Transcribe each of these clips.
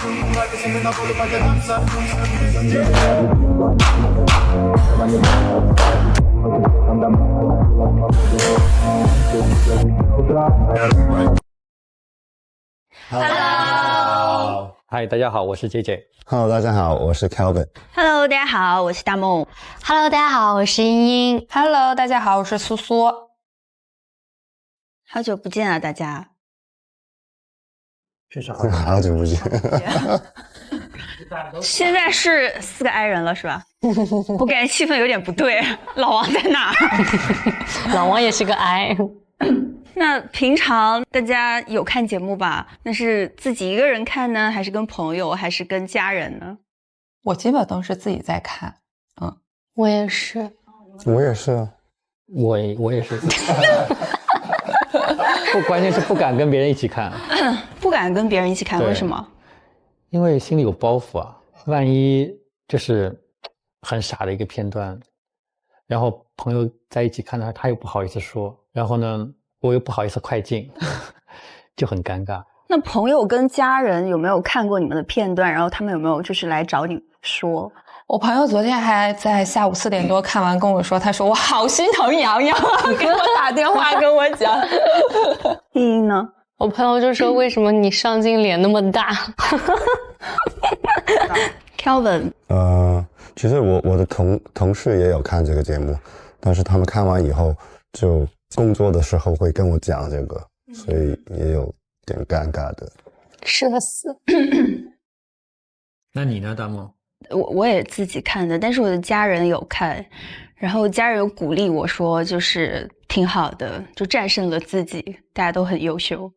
Hello， 嗨，大家好，我是 JJ。Hello， 大家好，我是 Kelvin。Hello， 大家好，我是大梦。Hello， 大家好，我是茵茵。Hello， 大家好，我是苏苏。好久不见啊，大家。确实好久不见。现在是4个 I 人了，是吧？我感觉气氛有点不对。老王在哪？老王也是个 I。那平常大家有看节目吧？那是自己一个人看呢，还是跟朋友，还是跟家人呢？我基本都是自己在看。我也是。我也是啊。我也是。不，关键是不敢跟别人一起看。不敢跟别人一起看，为什么？因为心里有包袱啊，万一就是很傻的一个片段，然后朋友在一起看他又不好意思说，然后呢，我又不好意思快进，就很尴尬。那朋友跟家人有没有看过你们的片段？然后他们有没有就是来找你说？我朋友昨天还在下午4点多看完跟我说，他说我好心疼洋洋啊，给我打电话跟我讲。茵茵呢？我朋友就说为什么你上镜脸那么大？Kelvin， 其实我的同事也有看这个节目，但是他们看完以后就工作的时候会跟我讲这个，所以也有点尴尬的。社死。那你呢，大梦？我也自己看的，但是我的家人有看，然后家人有鼓励我说，就是挺好的，就战胜了自己，大家都很优秀。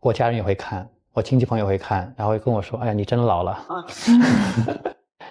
我家人也会看，我亲戚朋友会看，然后会跟我说：“哎呀，你真老了。”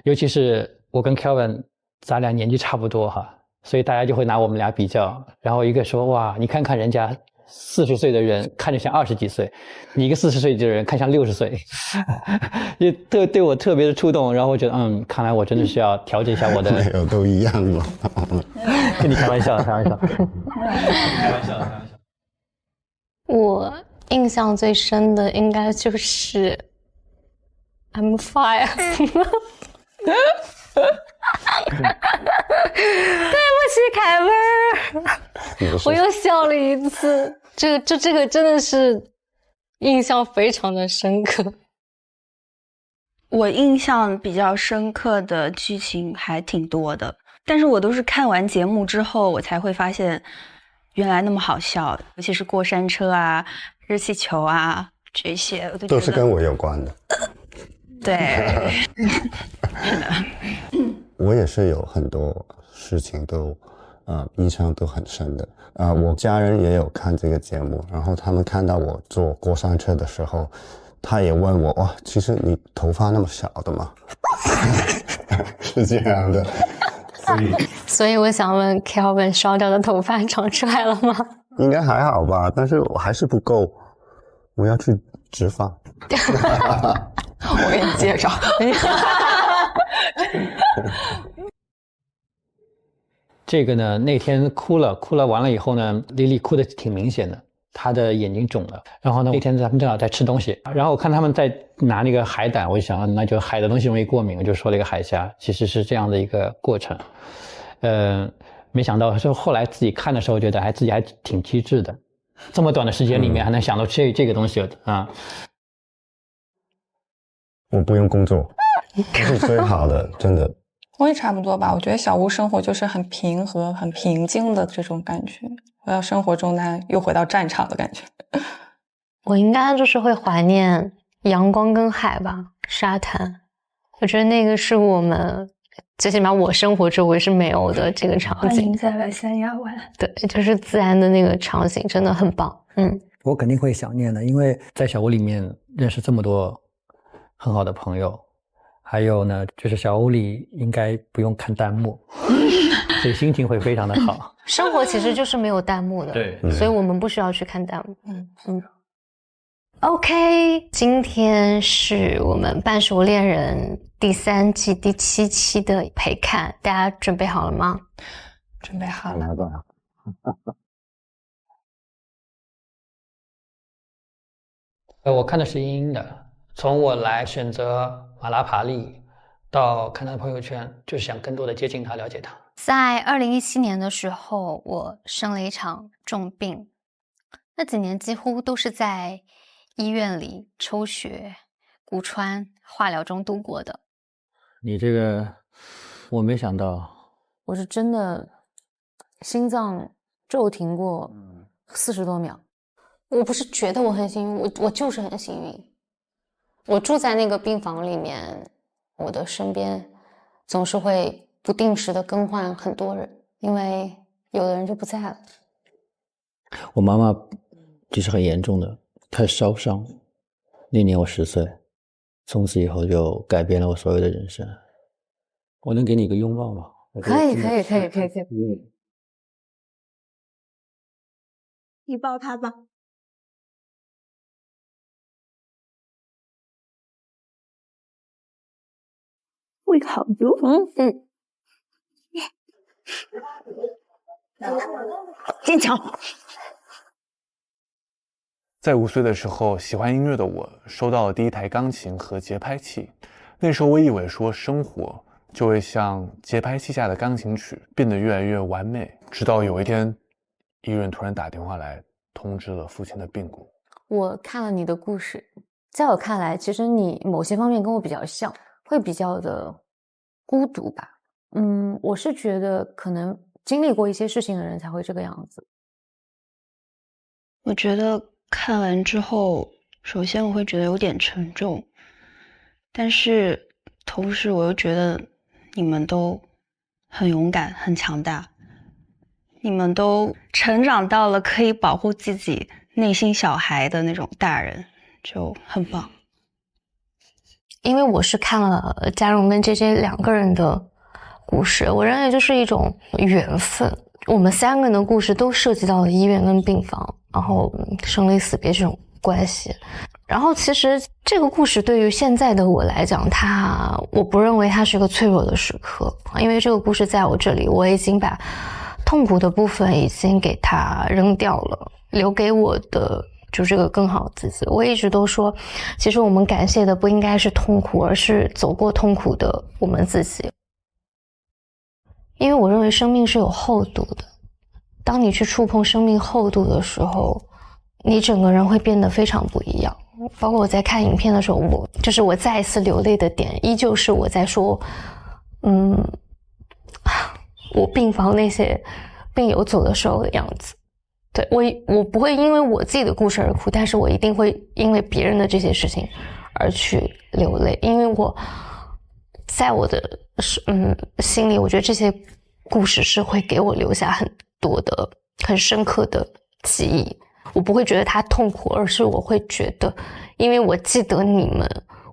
尤其是我跟 Kelvin， 咱俩年纪差不多哈，所以大家就会拿我们俩比较，然后一个说：“哇，你看看人家40岁的人看着像20几岁，你一个40岁的人看像60岁。”也对我特别的触动，然后我觉得看来我真的是要调节一下我的。没有，都一样嘛。跟你开玩笑，开玩笑。开玩笑。我印象最深的应该就是 I'm fire。 对不起凯文，我又笑了一次。这个真的是印象非常的深刻。我印象比较深刻的剧情还挺多的，但是我都是看完节目之后我才会发现原来那么好笑，尤其是过山车啊、热气球啊这些，我都是跟我有关的。对。是的。我也是有很多事情都印象都很深的。我家人也有看这个节目，然后他们看到我坐过山车的时候，他也问我：“哇，其实你头发那么小的吗？”是这样的。所以我想问 Kelvin， 烧掉的头发长出来了吗？应该还好吧，但是我还是不够，我要去植发。我给你介绍。这个呢，那天哭了完了以后呢，丽丽哭得挺明显的，她的眼睛肿了。然后呢，那天咱们正好在吃东西，然后我看他们在拿那个海胆，我就想，那就海的东西容易过敏，我就说了一个海虾，其实是这样的一个过程。没想到说后来自己看的时候，觉得自己还挺机智的，这么短的时间里面还能想到这个东西啊。我不用工作，这是最好的，真的。我也差不多吧，我觉得小屋生活就是很平和、很平静的这种感觉。我要生活中呢，又回到战场的感觉。我应该就是会怀念阳光跟海吧，沙滩。我觉得那个是我们最起码我生活周围是没有的这个场景。欢迎再来三亚玩。对，就是自然的那个场景真的很棒。我肯定会想念的，因为在小屋里面认识这么多很好的朋友，还有呢，就是小屋里应该不用看弹幕，所以心情会非常的好。生活其实就是没有弹幕的，对，所以我们不需要去看弹幕。OK， 今天是我们半熟恋人第3季第7期的陪看，大家准备好了吗？准备好了。我看的是茵茵的，从我来选择马拉帕利到看他的朋友圈，就是想更多的接近他，了解他。在2017年的时候，我生了一场重病，那几年几乎都是在医院里抽血、骨穿、化疗中度过的。你这个，我没想到，我是真的心脏骤停过40多秒。我不是觉得我很幸运，我就是很幸运。我住在那个病房里面，我的身边总是会不定时的更换很多人，因为有的人就不在了。我妈妈就是很严重的，她烧伤。那年我10岁，从此以后就改变了我所有的人生。我能给你一个拥抱吗？可以。你抱他吧。会好的。坚强。在5岁的时候，喜欢音乐的我收到了第一台钢琴和节拍器。那时候我以为说生活就会像节拍器下的钢琴曲变得越来越完美，直到有一天，医院突然打电话来通知了父亲的病故。我看了你的故事，在我看来，其实你某些方面跟我比较像，会比较的孤独吧。我是觉得可能经历过一些事情的人才会这个样子。我觉得看完之后，首先我会觉得有点沉重，但是同时我又觉得你们都很勇敢、很强大，你们都成长到了可以保护自己内心小孩的那种大人，就很棒。因为我是看了嘉荣跟JJ 2个人的故事，我认为就是一种缘分。我们3个人的故事都涉及到了医院跟病房，然后生离死别这种关系。然后其实这个故事对于现在的我来讲，我不认为它是个脆弱的时刻，因为这个故事在我这里，我已经把痛苦的部分已经给它扔掉了，留给我的就是个更好的自己。我一直都说，其实我们感谢的不应该是痛苦，而是走过痛苦的我们自己。因为我认为生命是有厚度的，当你去触碰生命厚度的时候，你整个人会变得非常不一样。包括我在看影片的时候，我再一次流泪的点依旧是我在说我病房那些病友走的时候的样子。对，我不会因为我自己的故事而哭，但是我一定会因为别人的这些事情而去流泪，因为我在我的心里，我觉得这些故事是会给我留下很多的很深刻的记忆。我不会觉得它痛苦，而是我会觉得，因为我记得你们，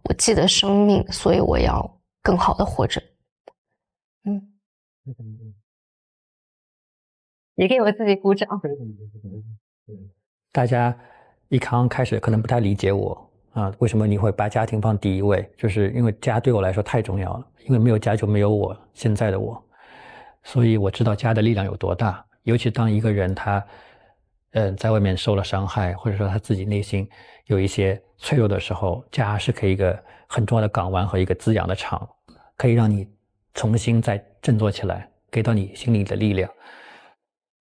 我记得生命，所以我要更好的活着。也给我自己鼓掌。大家一刚开始可能不太理解我啊，为什么你会把家庭放第一位？就是因为家对我来说太重要了，因为没有家就没有我现在的我，所以我知道家的力量有多大。尤其当一个人他在外面受了伤害，或者说他自己内心有一些脆弱的时候，家是可以一个很重要的港湾和一个滋养的场，可以让你重新再振作起来，给到你心里的力量。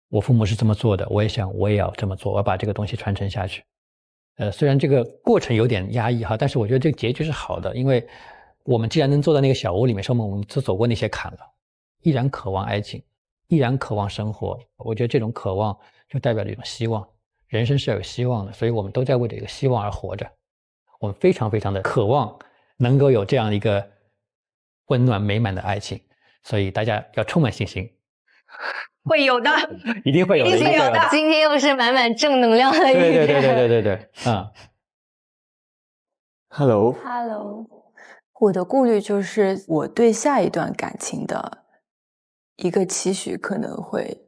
我父母是这么做的，我也想我也要这么做，我要把这个东西传承下去。虽然这个过程有点压抑哈，但是我觉得这个结局是好的，因为我们既然能坐在那个小屋里面，说明我们都走过那些坎了，依然渴望爱情，依然渴望生活。我觉得这种渴望就代表了一种希望，人生是要有希望的，所以我们都在为这个希望而活着。我们非常非常的渴望能够有这样一个温暖美满的爱情，所以大家要充满信心。会有的，一定会有的，一定会有的。今天又是满满正能量的一天。对，Hello，我的顾虑就是我对下一段感情的一个期许可能会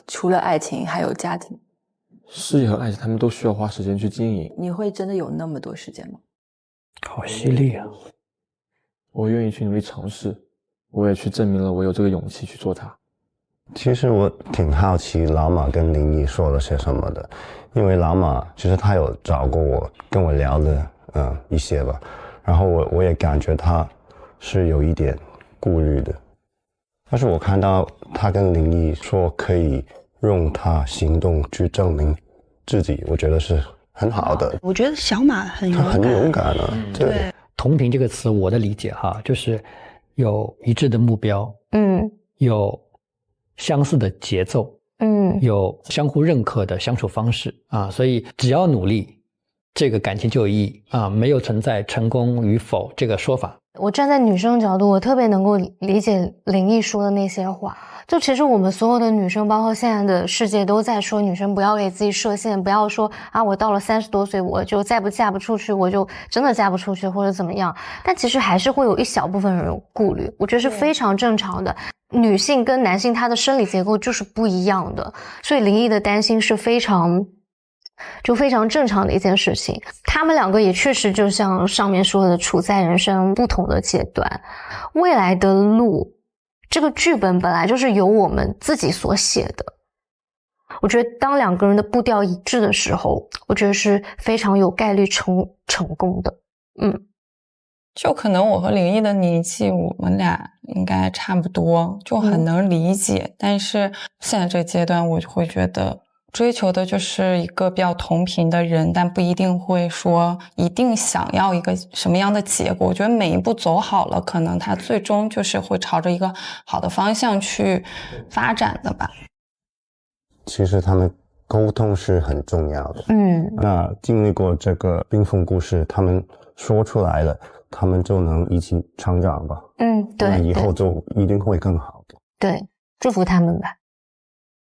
除了爱情还有家庭。事业和爱情他们都需要花时间去经营。你会真的有那么多时间吗？好犀利啊！我愿意去努力尝试，我也去证明了我有这个勇气去做它。其实我挺好奇老马跟林一说了些什么的，因为老马其实他有找过我跟我聊的一些吧，然后我也感觉他是有一点顾虑的，但是我看到他跟林毅说可以用他行动去证明自己，我觉得是很好的。我觉得小马很勇敢，他很勇敢啊。对，同频这个词，我的理解哈，就是有一致的目标，有相似的节奏，有相互认可的相处方式啊，所以只要努力，这个感情就有意义啊，没有存在成功与否这个说法。我站在女生角度，我特别能够理解林毅说的那些话。就其实我们所有的女生，包括现在的世界都在说，女生不要给自己设限，不要说啊，我到了30多岁，我就再不嫁不出去，我就真的嫁不出去或者怎么样。但其实还是会有一小部分人有顾虑，我觉得是非常正常的。女性跟男性她的生理结构就是不一样的，所以林毅的担心是非常正常的一件事情。他们两个也确实就像上面说的，处在人生不同的阶段，未来的路这个剧本本来就是由我们自己所写的。我觉得当两个人的步调一致的时候，我觉得是非常有概率成功的。就可能我和林毅的年纪，我们俩应该差不多，就很能理解。但是现在这个阶段，我就会觉得追求的就是一个比较同频的人，但不一定会说一定想要一个什么样的结果。我觉得每一步走好了，可能它最终就是会朝着一个好的方向去发展的吧。其实他们沟通是很重要的。那经历过这个冰封故事，他们说出来了，他们就能一起成长吧。对，那以后就一定会更好的。对，祝福他们吧。